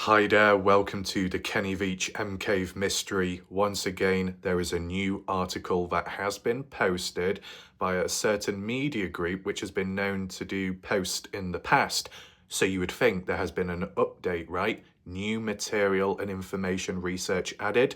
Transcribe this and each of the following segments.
Hi there, welcome to the Kenny Veach M-Cave mystery. Once again, there is a new article that has been posted by a certain media group which has been known to do post in the past. So you would think there has been an update, right? New material and information research added?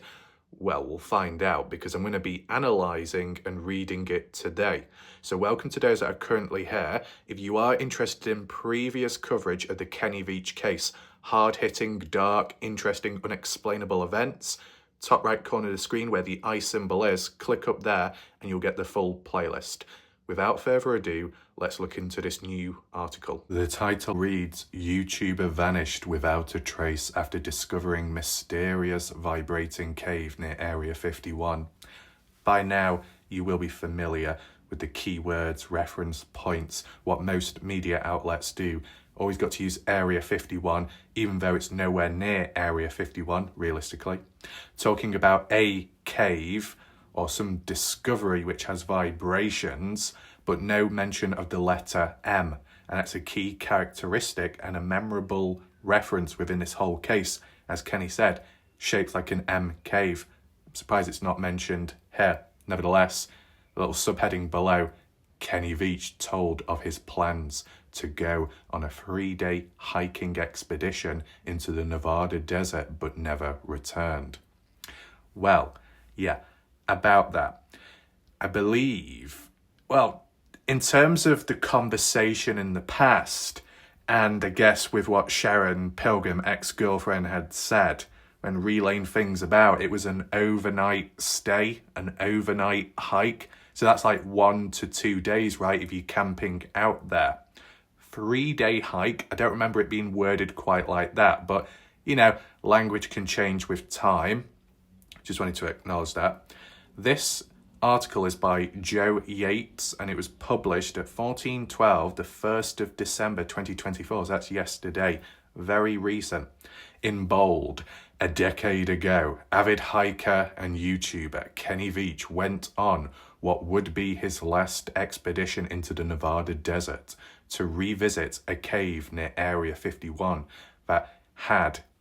Well, we'll find out because I'm going to be analysing and reading it today. So welcome to those that are currently here. If you are interested in previous coverage of the Kenny Veach case, hard-hitting, dark, interesting, unexplainable events, top right corner of the screen where the I symbol is, click up there and you'll get the full playlist. Without further ado, let's look into this new article. The title reads, YouTuber vanished without a trace after discovering mysterious vibrating cave near Area 51. By now, you will be familiar with the keywords, reference points, what most media outlets do. Always got to use Area 51, even though it's nowhere near Area 51, realistically. Talking about a cave or some discovery which has vibrations, but no mention of the letter M. And that's a key characteristic and a memorable reference within this whole case. As Kenny said, shaped like an M cave. I'm surprised it's not mentioned here. Nevertheless, a little subheading below, Kenny Veach told of his plans to go on a 3-day hiking expedition into the Nevada desert, but never returned. Well, yeah, about that. I believe, well, in terms of the conversation in the past, and I guess with what Sharon Pilgrim, ex-girlfriend, had said when relaying things about, it was an overnight stay, an overnight hike. So that's like 1 to 2 days, right, if you're camping out there. 3-day hike. I don't remember it being worded quite like that, but, you know, language can change with time. Just wanted to acknowledge that. This article is by Joe Yates, and it was published at 14:12, the 1st of December 2024. So that's yesterday. Very recent. In bold, a decade ago, avid hiker and YouTuber Kenny Veach went on what would be his last expedition into the Nevada desert to revisit a cave near Area 51 that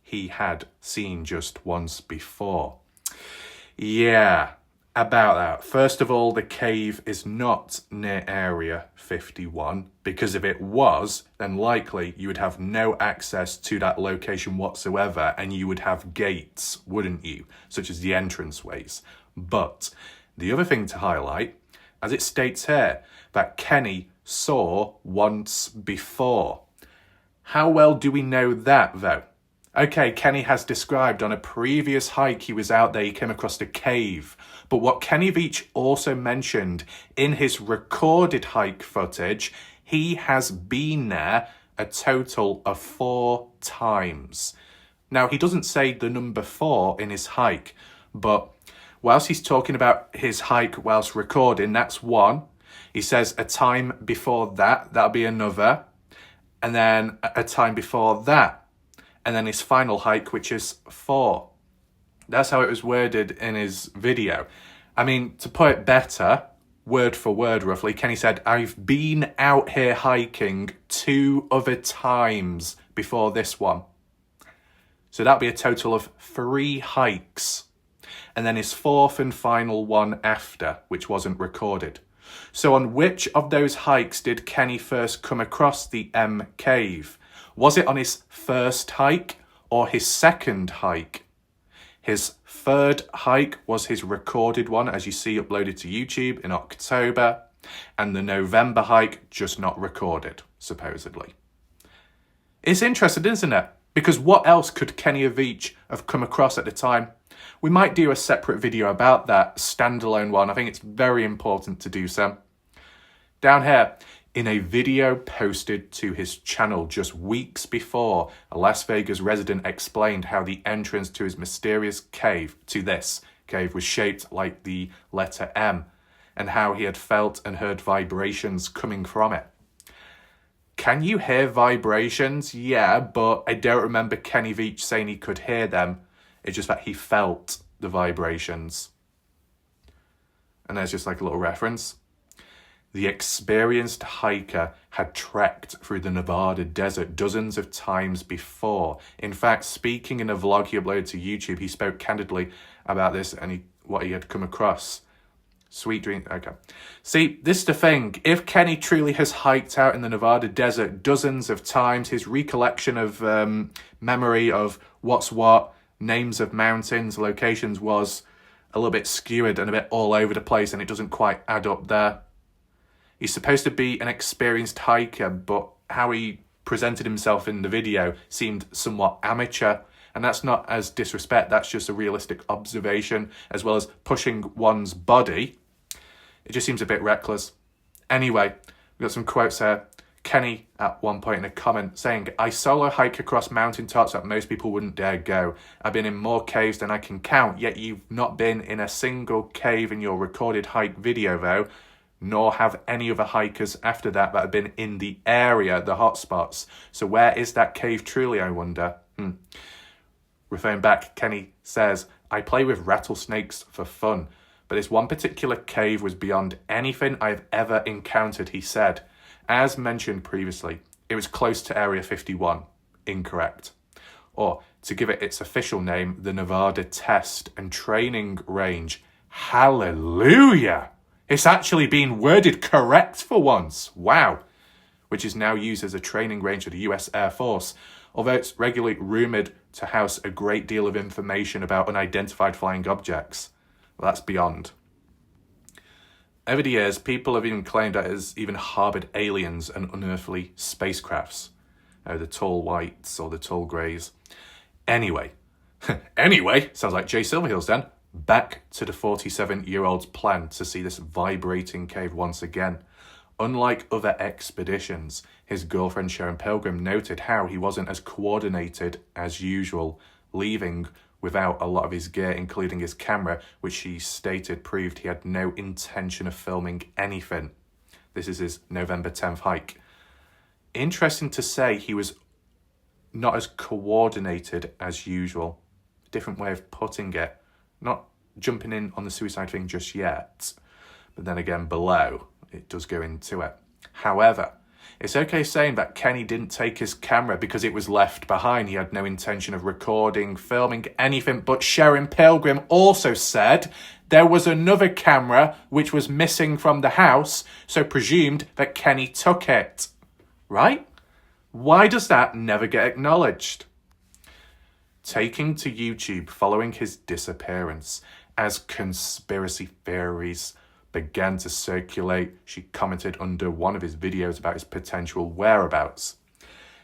he had seen just once before. Yeah, about that. First of all, the cave is not near Area 51, because if it was, then likely you would have no access to that location whatsoever, and you would have gates, wouldn't you? Such as the entranceways. But the other thing to highlight, as it states here, that Kenny saw once before. How well do we know that, though? Okay, Kenny has described on a previous hike he was out there, he came across a cave. But what Kenny Veach also mentioned in his recorded hike footage, he has been there a total of 4 times. Now, he doesn't say the number 4 in his hike, but whilst he's talking about his hike whilst recording, that's 1. He says a time before that, that'll be another. And then a time before that. And then his final hike, which is 4. That's how it was worded in his video. I mean, to put it better, word for word roughly, Kenny said, I've been out here hiking 2 other times before this one. So that'll be a total of 3 hikes. And then his 4th and final one after, which wasn't recorded. So on which of those hikes did Kenny first come across the M cave? Was it on his first hike or his second hike? His 3rd hike was his recorded one, as you see uploaded to YouTube in October, and the November hike just not recorded, supposedly. It's interesting, isn't it? Because what else could Kenny Veach have come across at the time? We might do a separate video about that, standalone one. I think it's very important to do so. Down here, in a video posted to his channel just weeks before, a Las Vegas resident explained how the entrance to his mysterious cave, to this cave, was shaped like the letter M, and how he had felt and heard vibrations coming from it. Can you hear vibrations? Yeah, but I don't remember Kenny Veach saying he could hear them. It's just that he felt the vibrations. And there's just like a little reference. The experienced hiker had trekked through the Nevada desert dozens of times before. In fact, speaking in a vlog he uploaded to YouTube, he spoke candidly about this and what he had come across. Sweet dream. Okay. See, this is the thing. If Kenny truly has hiked out in the Nevada desert dozens of times, his recollection of memory of what's what, names of mountains, locations was a little bit skewed and a bit all over the place, and it doesn't quite add up there. He's supposed to be an experienced hiker, but how he presented himself in the video seemed somewhat amateur. And that's not as disrespect, that's just a realistic observation, as well as pushing one's body. It just seems a bit reckless. Anyway, we've got some quotes here. Kenny, at one point in a comment, saying, "I solo hike across mountaintops that most people wouldn't dare go. I've been in more caves than I can count, yet you've not been in a single cave in your recorded hike video though, nor have any other hikers after that have been in the area, the hotspots. So where is that cave truly, I wonder?" Referring back, Kenny says, "I play with rattlesnakes for fun, but this one particular cave was beyond anything I've ever encountered," he said. As mentioned previously, it was close to Area 51. Incorrect. Or, to give it its official name, the Nevada Test and Training Range. Hallelujah! It's actually been worded correct for once. Wow. Which is now used as a training range for the US Air Force, although it's regularly rumoured to house a great deal of information about unidentified flying objects. Well, that's beyond. Over the years, people have even claimed that it has even harboured aliens and unearthly spacecrafts. The tall whites or the tall greys. Anyway, sounds like Jay Silverheels then. Back to the 47-year-old's plan to see this vibrating cave once again. Unlike other expeditions, his girlfriend Sharon Pilgrim noted how he wasn't as coordinated as usual, leaving without a lot of his gear, including his camera, which she stated proved he had no intention of filming anything. This is his November 10th hike. Interesting to say, he was not as coordinated as usual. Different way of putting it. Not jumping in on the suicide thing just yet, but then again below, it does go into it. However, it's okay saying that Kenny didn't take his camera because it was left behind. He had no intention of recording, filming, anything, but Sharon Pilgrim also said there was another camera which was missing from the house, so presumed that Kenny took it. Right? Why does that never get acknowledged? Taking to YouTube following his disappearance, as conspiracy theories began to circulate, she commented under one of his videos about his potential whereabouts.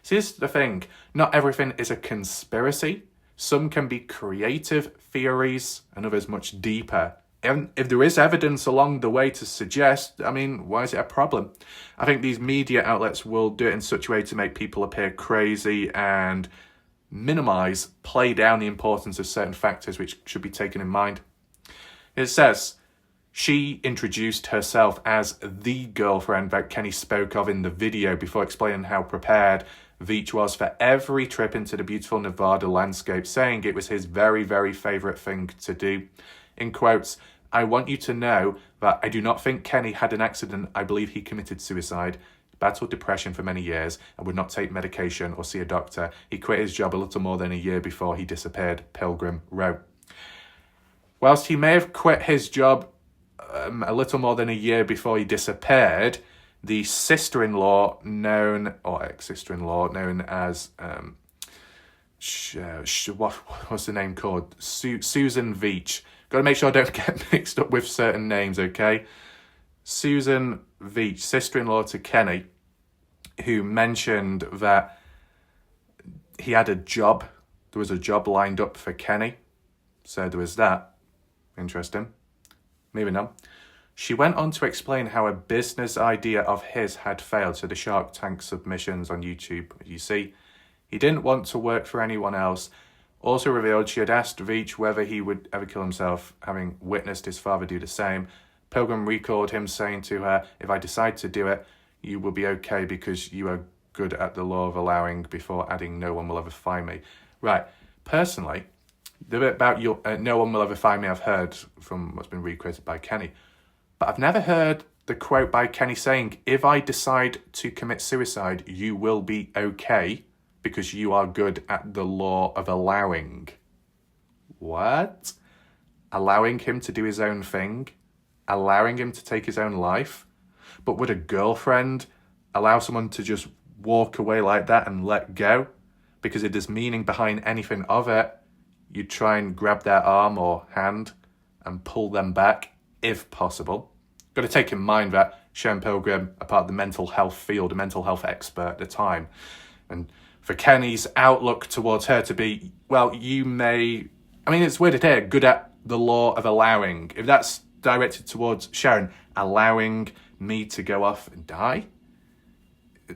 See, this is the thing. Not everything is a conspiracy. Some can be creative theories and others much deeper. And if there is evidence along the way to suggest, why is it a problem? I think these media outlets will do it in such a way to make people appear crazy and play down the importance of certain factors which should be taken in mind. It says, she introduced herself as the girlfriend that Kenny spoke of in the video before explaining how prepared Veach was for every trip into the beautiful Nevada landscape, saying it was his very, very favourite thing to do. In quotes, "I want you to know that I do not think Kenny had an accident. I believe he committed suicide. Battled depression for many years and would not take medication or see a doctor. He quit his job a little more than a year before he disappeared," Pilgrim wrote. Whilst he may have quit his job a little more than a year before he disappeared, the sister-in-law ex-sister-in-law known as what's the name called? Susan Veach. Got to make sure I don't get mixed up with certain names, okay? Susan Veach, sister-in-law to Kenny, who mentioned that he had a job. There was a job lined up for Kenny. So there was that. Interesting. Moving on. She went on to explain how a business idea of his had failed to the Shark Tank submissions on YouTube. You see, he didn't want to work for anyone else. Also revealed she had asked Veach whether he would ever kill himself, having witnessed his father do the same. Pilgrim recalled him saying to her, "If I decide to do it, you will be okay because you are good at the law of allowing," before adding, "No one will ever find me." Right. Personally, the bit about no one will ever find me I've heard from what's been recreated by Kenny. But I've never heard the quote by Kenny saying, "If I decide to commit suicide, you will be okay because you are good at the law of allowing." What? Allowing him to do his own thing? Allowing him to take his own life? But would a girlfriend allow someone to just walk away like that and let go? Because if there's meaning behind anything of it, you'd try and grab their arm or hand and pull them back, if possible. Got to take in mind that Sharon Pilgrim, a part of the mental health field, a mental health expert at the time, and for Kenny's outlook towards her to be, well, you may, I mean, it's weird to hear, good at the law of allowing. If that's directed towards Sharon, allowing me to go off and die?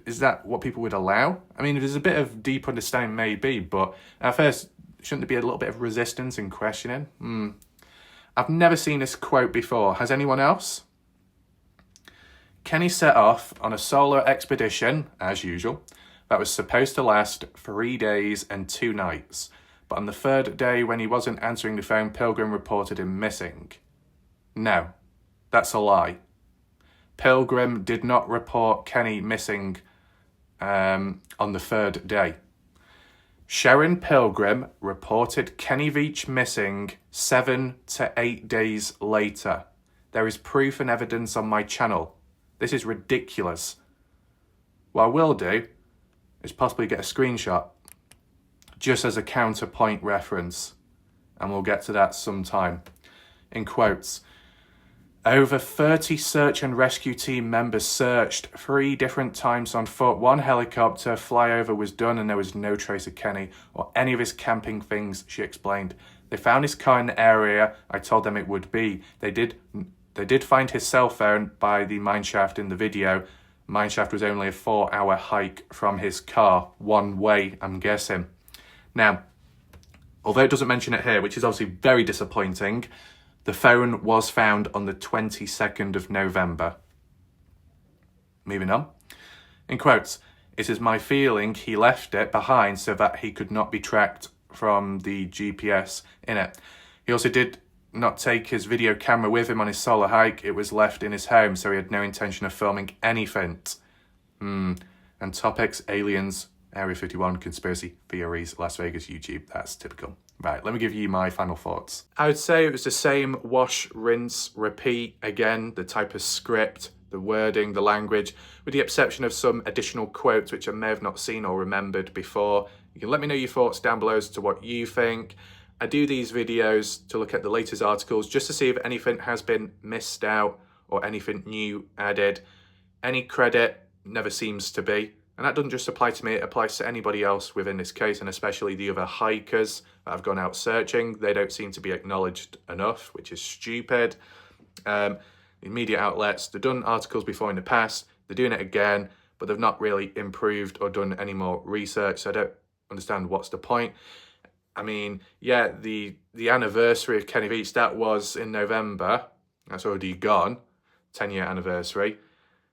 Is that what people would allow? I mean, there's a bit of deep understanding maybe, but at first, shouldn't there be a little bit of resistance and questioning? I've never seen this quote before. Has anyone else? Kenny set off on a solo expedition, as usual, that was supposed to last 3 days and 2 nights. But on the 3rd day, when he wasn't answering the phone, Pilgrim reported him missing. No, that's a lie. Pilgrim did not report Kenny missing on the 3rd day. Sharon Pilgrim reported Kenny Veach missing 7 to 8 days later. There is proof and evidence on my channel. This is ridiculous. What I will do is possibly get a screenshot just as a counterpoint reference, and we'll get to that sometime. In quotes, over 30 search and rescue team members searched 3 different times on foot. 1 helicopter flyover was done and there was no trace of Kenny or any of his camping things, she explained. They found his car in the area I told them it would be. They did find his cell phone by the mineshaft in the video. Mineshaft was only a 4-hour hike from his car, one way, I'm guessing. Now, although it doesn't mention it here, which is obviously very disappointing, the phone was found on the 22nd of November. Moving on. In quotes, it is my feeling he left it behind so that he could not be tracked from the GPS in it. He also did not take his video camera with him on his solo hike. It was left in his home, so he had no intention of filming anything. And topics, aliens, Area 51, conspiracy theories, Las Vegas, YouTube. That's typical. Right, let me give you my final thoughts. I would say it was the same wash, rinse, repeat. Again, the type of script, the wording, the language, with the exception of some additional quotes which I may have not seen or remembered before. You can let me know your thoughts down below as to what you think. I do these videos to look at the latest articles just to see if anything has been missed out or anything new added. Any credit never seems to be. And that doesn't just apply to me, it applies to anybody else within this case, and especially the other hikers that have gone out searching. They don't seem to be acknowledged enough, which is stupid. The media outlets, they've done articles before in the past, they're doing it again, but they've not really improved or done any more research, so I don't understand what's the point. I mean, yeah, the anniversary of Kenny Veach, that was in November. That's already gone, 10-year anniversary.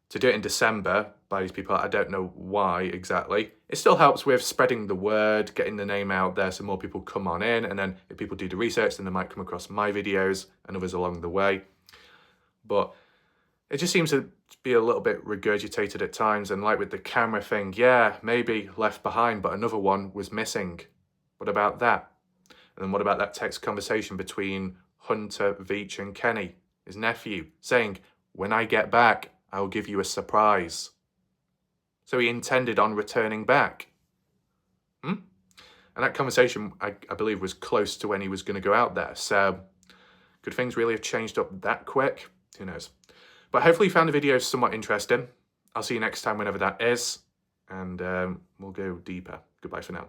To do it in December by these people, I don't know why exactly. It still helps with spreading the word, getting the name out there so more people come on in. And then if people do the research, then they might come across my videos and others along the way. But it just seems to be a little bit regurgitated at times. And like with the camera thing, yeah, maybe left behind, but another one was missing. What about that? And then what about that text conversation between Hunter, Veach and Kenny, his nephew, saying, when I get back, I'll give you a surprise. So he intended on returning back. And that conversation, I believe, was close to when he was going to go out there. So could things really have changed up that quick? Who knows? But hopefully you found the video somewhat interesting. I'll see you next time whenever that is. And we'll go deeper. Goodbye for now.